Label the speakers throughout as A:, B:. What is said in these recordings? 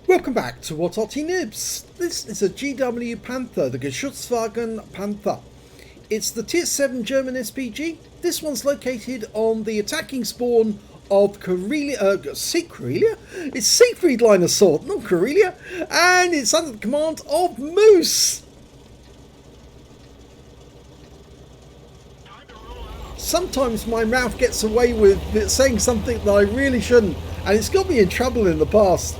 A: Welcome back to What Arty Noobs. This is a GW Panther, the GW Panther. It's the Tier 7 German SPG. This one's located on the attacking spawn of Karelia? It's Siegfried Line assault, not Karelia. And it's under the command of Moose. Sometimes my mouth gets away with saying something that I really shouldn't, and it's got me in trouble in the past.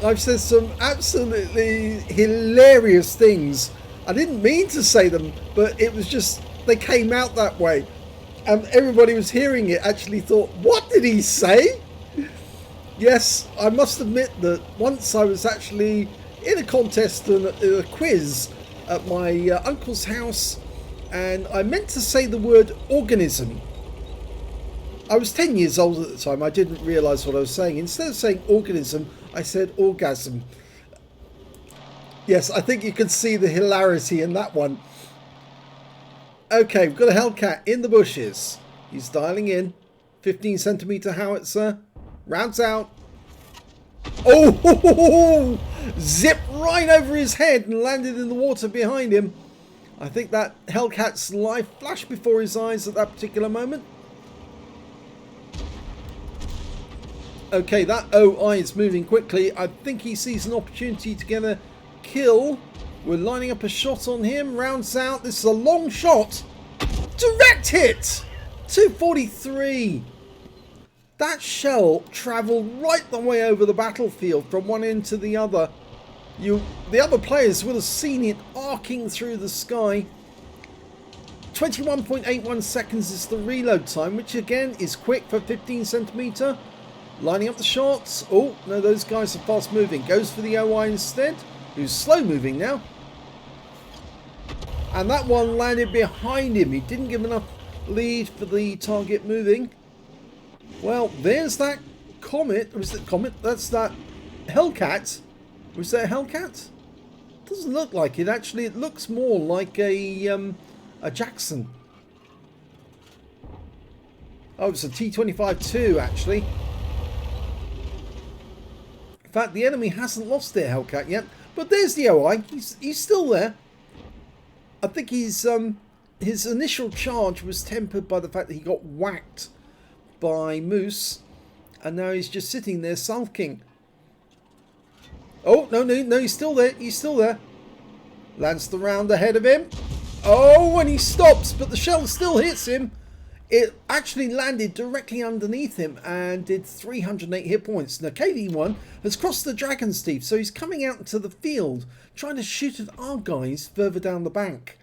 A: I've said some absolutely hilarious things. I didn't mean to say them, but it was just, they came out that way. And everybody was hearing it actually thought, what did he say? Yes, I must admit that once I was actually in a contest and a quiz at my uncle's house, and I meant to say the word organism. I was 10 years old at the time. I didn't realise what I was saying. Instead of saying organism, I said orgasm. Yes, I think you can see the hilarity in that one. Okay, we've got a Hellcat in the bushes. He's dialing in. 15 centimetre howitzer. Rounds out. Oh! Zipped right over his head and landed in the water behind him. I think that Hellcat's life flashed before his eyes at that particular moment. Okay, that OI is moving quickly. I think he sees an opportunity to get a kill. We're lining up a shot on him. Rounds out. This is a long shot. Direct hit! 243. That shell travelled right the way over the battlefield from one end to the other. The other players would have seen it arcing through the sky. 21.81 seconds is the reload time, which again is quick for 15 centimetre. Lining up the shots. Oh, no, those guys are fast moving. Goes for the OI instead, who's slow moving now. And that one landed behind him. He didn't give enough lead for the target moving. Well, there's that Comet. Was it Comet? That's that Hellcat. Was that a Hellcat? Doesn't look like it. Actually, it looks more like a Jackson. Oh, it's a T-25-2 actually. In fact, the enemy hasn't lost their Hellcat yet, but there's the OI. He's still there. I think his initial charge was tempered by the fact that he got whacked by Moose, and now he's just sitting there sulking. Oh, no, he's still there. He's still there. Lands the round ahead of him. Oh, and he stops, but the shell still hits him. It actually landed directly underneath him and did 308 hit points. Now, KV1 has crossed the Dragon's Teeth, so he's coming out into the field, trying to shoot at our guys further down the bank.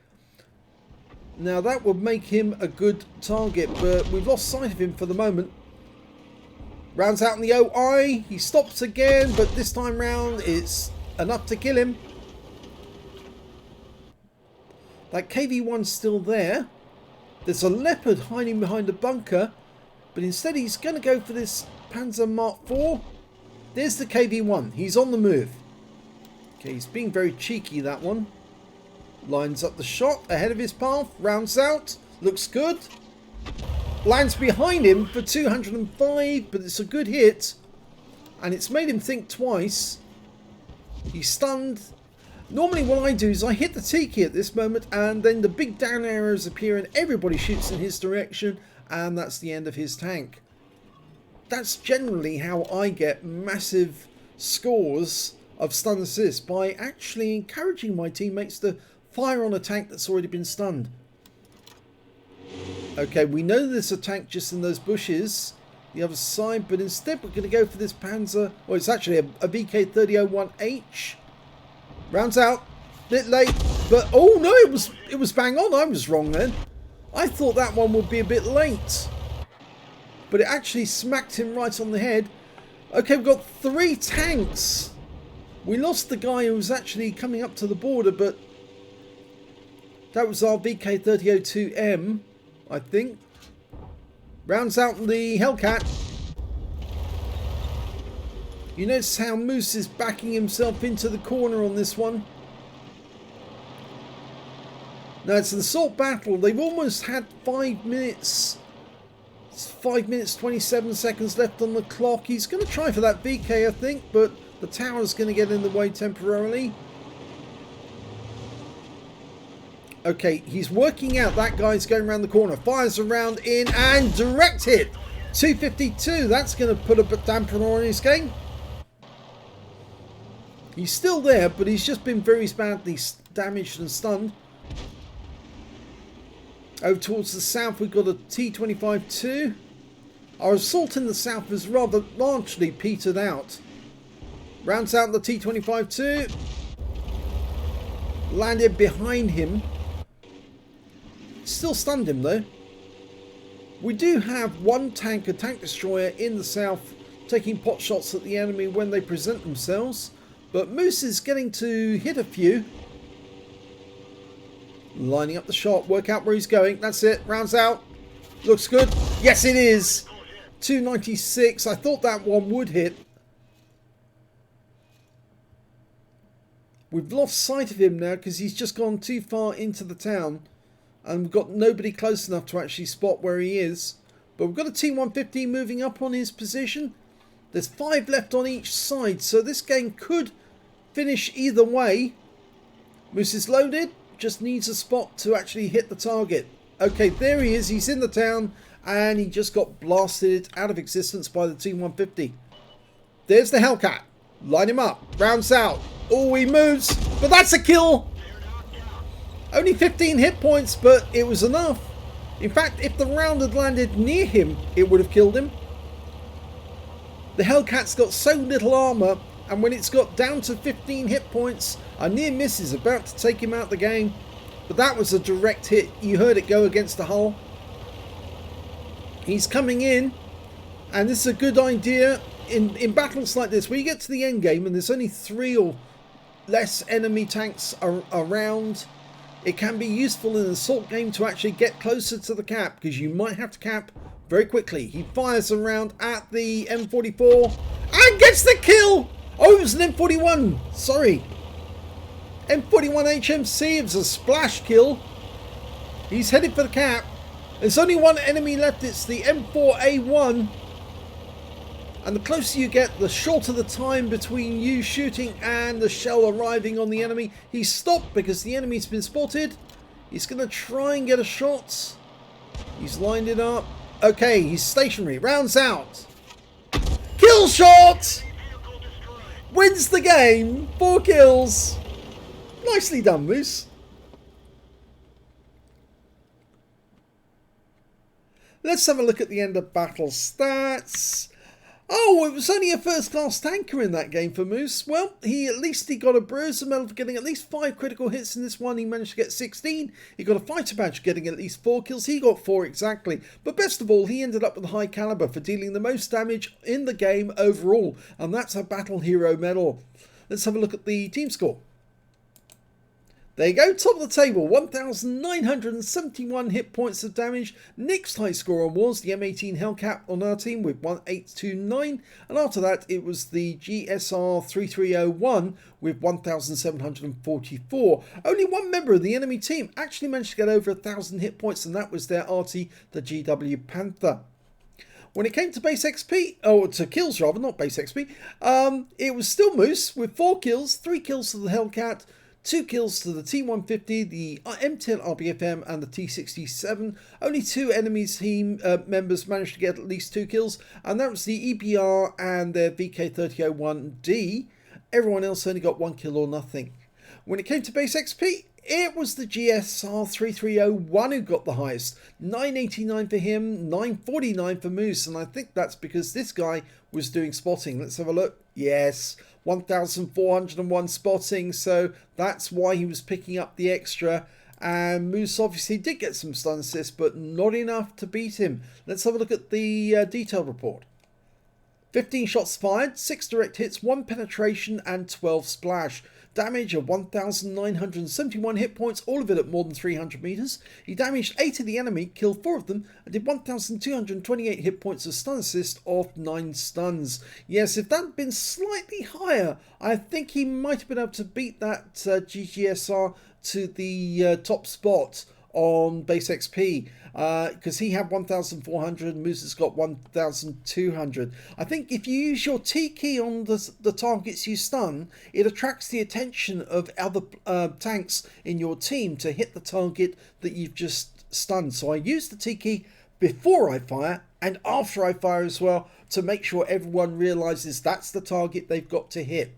A: Now, that would make him a good target, but we've lost sight of him for the moment. Rounds out in the OI. He stops again, but this time round it's enough to kill him. That KV1's still there. There's a Leopard hiding behind a bunker, but instead he's going to go for this Panzer Mark IV. There's the KV1. He's on the move. Okay, he's being very cheeky, that one. Lines up the shot ahead of his path. Rounds out. Looks good. Lands behind him for 205, but it's a good hit. And it's made him think twice. He's stunned. Normally what I do is I hit the Tiki at this moment, and then the big down arrows appear and everybody shoots in his direction, and that's the end of his tank. That's generally how I get massive scores of stun assist, by actually encouraging my teammates to fire on a tank that's already been stunned. Okay, we know there's a tank just in those bushes, the other side, but instead we're going to go for this Panzer. Well, it's actually a VK3001H. Rounds out, bit late, but oh no, it was bang on. I was wrong then. I thought that one would be a bit late, but it actually smacked him right on the head. Okay, we've got 3 tanks. We lost the guy who was actually coming up to the border, but that was our VK3002M, I think. Rounds out the Hellcat. You notice how Moose is backing himself into the corner on this one. Now it's an assault battle. They've almost had 5 minutes. It's 5 minutes 27 seconds left on the clock. He's going to try for that VK, I think, but The tower's going to get in the way temporarily. Okay, he's working out. That guy's going around the corner. Fires around in and direct hit. 252. That's going to put a dampener on his game. He's still there, but he's just been very badly damaged and stunned. Over towards the south, we've got a T-25-2. Our assault in the south has rather largely petered out. Rounds out the T-25-2. Landed behind him. Still stunned him though. We do have one tank, a tank destroyer in the south, taking pot shots at the enemy when they present themselves. But Moose is getting to hit a few. Lining up the shot, work out where he's going. That's it, rounds out. Looks good. Yes, it is. 296. I thought that one would hit. We've lost sight of him now because he's just gone too far into the town. And we've got nobody close enough to actually spot where he is. But we've got a T-150 moving up on his position. There's 5 left on each side, so this game could finish either way. Moose is loaded, just needs a spot to actually hit the target. Okay, there he is, he's in the town, and he just got blasted out of existence by the T-150. There's the Hellcat. Line him up, rounds out. Oh, he moves, but that's a kill! Only 15 hit points, but it was enough. In fact, if the round had landed near him, it would have killed him. The Hellcat's got so little armour, and when it's got down to 15 hit points, a near miss is about to take him out of the game. But that was a direct hit. You heard it go against the hull. He's coming in, and this is a good idea in battles like this, where you get to the end game and there's only 3 or less enemy tanks around. It can be useful in an assault game to actually get closer to the cap, because you might have to cap very quickly. He fires around at the M44 and gets the kill! Oh, it was an M41. Sorry. M41 HMC. It was a splash kill. He's headed for the cap. There's only one enemy left. It's the M4A1. And the closer you get, the shorter the time between you shooting and the shell arriving on the enemy. He's stopped because the enemy's been spotted. He's going to try and get a shot. He's lined it up. Okay, he's stationary. Rounds out. Kill shot! Wins the game. 4 kills. Nicely done, Moose. Let's have a look at the end of battle stats. Oh, it was only a first-class tanker in that game for Moose. Well, at least he got a Bruiser medal for getting at least 5 critical hits in this one. He managed to get 16. He got a fighter badge getting at least 4 kills. He got 4 exactly. But best of all, he ended up with a high caliber for dealing the most damage in the game overall. And that's a Battle Hero medal. Let's have a look at the team score. There you go, top of the table, 1,971 hit points of damage. Next high scorer was the M18 Hellcat on our team with 1,829. And after that, it was the GSR 3301 with 1,744. Only one member of the enemy team actually managed to get over 1,000 hit points, and that was their Arty, the GW Panther. When it came to base XP, or to kills rather, not base XP, it was still Moose with 4 kills, 3 kills to the Hellcat, 2 kills to the T-150, the M10 RBFM and the T-67. Only 2 enemy team members managed to get at least 2 kills, and that was the EBR and their VK3001D. Everyone else only got 1 kill or nothing. When it came to base XP, it was the GSR 3301 who got the highest. 989 for him, 949 for Moose, and I think that's because this guy was doing spotting. Let's have a look. Yes, 1,401 spotting, so that's why he was picking up the extra. And Moose obviously did get some stun assists, but not enough to beat him. Let's have a look at the detailed report. 15 shots fired, 6 direct hits, 1 penetration and 12 splash. Damage of 1,971 hit points, all of it at more than 300 meters. He damaged 8 of the enemy, killed 4 of them, and did 1,228 hit points of stun assist off 9 stuns. Yes, if that had been slightly higher, I think he might have been able to beat that GGSR to the top spot on base XP, because he had 1,400, Moose has got 1,200. I think if you use your T key on the targets you stun, it attracts the attention of other tanks in your team to hit the target that you've just stunned. So I use the T key before I fire and after I fire as well, to make sure everyone realizes that's the target they've got to hit.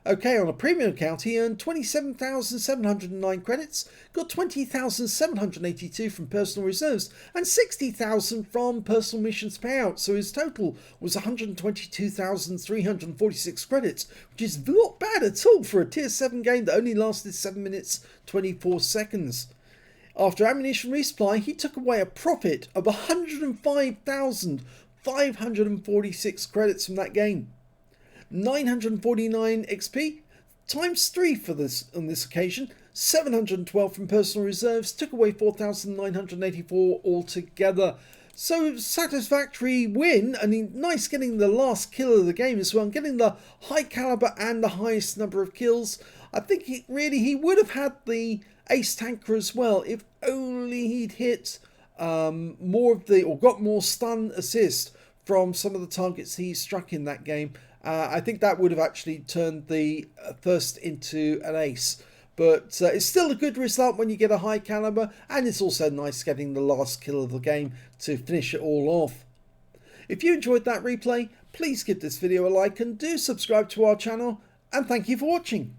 A: Okay, on a premium account, he earned 27,709 credits, got 20,782 from personal reserves, and 60,000 from personal missions payout. So his total was 122,346 credits, which is not bad at all for a tier 7 game that only lasted 7 minutes 24 seconds. After ammunition resupply, he took away a profit of 105,546 credits from that game. 949 XP times 3 for this on this occasion. 712 from personal reserves, took away 4,984 altogether. So satisfactory win, and nice getting the last kill of the game as well, and getting the high caliber and the highest number of kills. I think he would have had the ace tanker as well if only he'd hit more of the, or got more stun assist from some of the targets he struck in that game. I think that would have actually turned the first into an ace. But it's still a good result when you get a high caliber, and it's also nice getting the last kill of the game to finish it all off. If you enjoyed that replay, please give this video a like and do subscribe to our channel, and thank you for watching.